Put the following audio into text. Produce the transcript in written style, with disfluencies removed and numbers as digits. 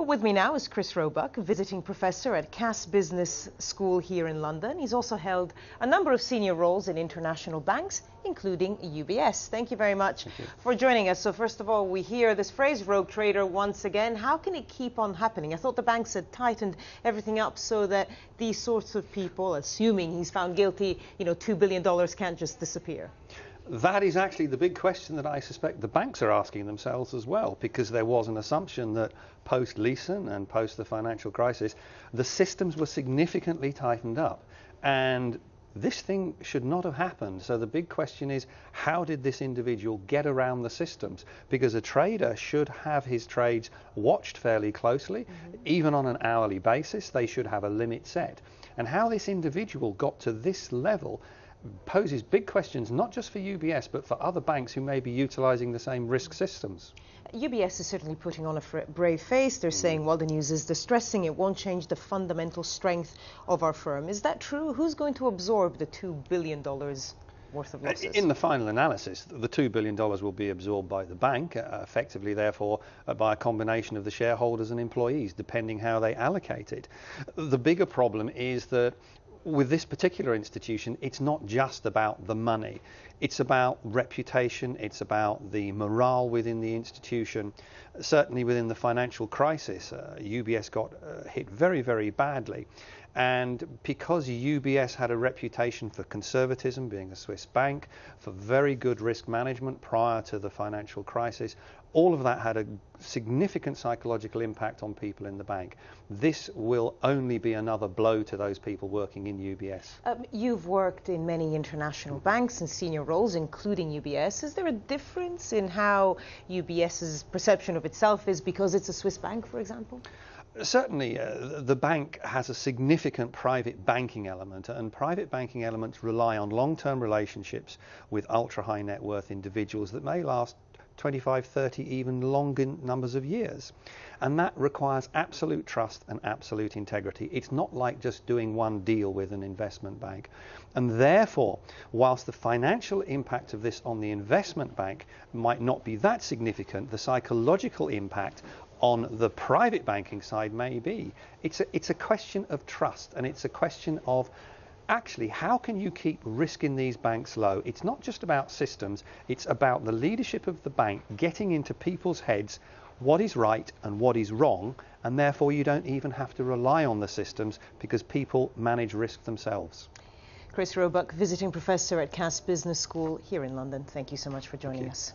With me now is Chris Roebuck, visiting professor at Cass Business School here in London. He's also held a number of senior roles in international banks, including UBS. Thank you very much for joining us. So first of all, we hear this phrase, rogue trader, once again. How can it keep on happening? I thought the banks had tightened everything up so that these sorts of people, assuming he's found guilty, $2 billion can't just disappear. That is actually the big question that I suspect the banks are asking themselves as well, because there was an assumption that post-Leeson and post the financial crisis, the systems were significantly tightened up. And this thing should not have happened. So the big question is, how did this individual get around the systems? Because a trader should have his trades watched fairly closely, even on an hourly basis. They should have a limit set. And how this individual got to this level poses big questions, not just for UBS, but for other banks who may be utilising the same risk systems. UBS is certainly putting on a brave face. They're saying, well, the news is distressing. It won't change the fundamental strength of our firm. Is that true? Who's going to absorb the $2 billion worth of losses? In the final analysis, the $2 billion will be absorbed by the bank, effectively, therefore, by a combination of the shareholders and employees, depending how they allocate it. The bigger problem is that with this particular institution, it's not just about the money. It's about reputation, it's about the morale within the institution. Certainly within the financial crisis, UBS got hit very, very badly. And because UBS had a reputation for conservatism, being a Swiss bank, for very good risk management prior to the financial crisis, all of that had a significant psychological impact on people in the bank. This will only be another blow to those people working in UBS. You've worked in many international banks in senior roles, including UBS. Is there a difference in how UBS's perception of itself is because it's a Swiss bank, for example? Certainly, the bank has a significant private banking element, and private banking elements rely on long-term relationships with ultra-high net worth individuals that may last 25, 30, even longer numbers of years. And that requires absolute trust and absolute integrity. It's not like just doing one deal with an investment bank. And therefore, whilst the financial impact of this on the investment bank might not be that significant, the psychological impact on the private banking side may be. It's a question of trust, and it's a question of actually, how can you keep risk in these banks low? It's not just about systems, it's about the leadership of the bank getting into people's heads what is right and what is wrong, and therefore you don't even have to rely on the systems because people manage risk themselves. Chris Roebuck, visiting professor at Cass Business School here in London. Thank you so much for joining us.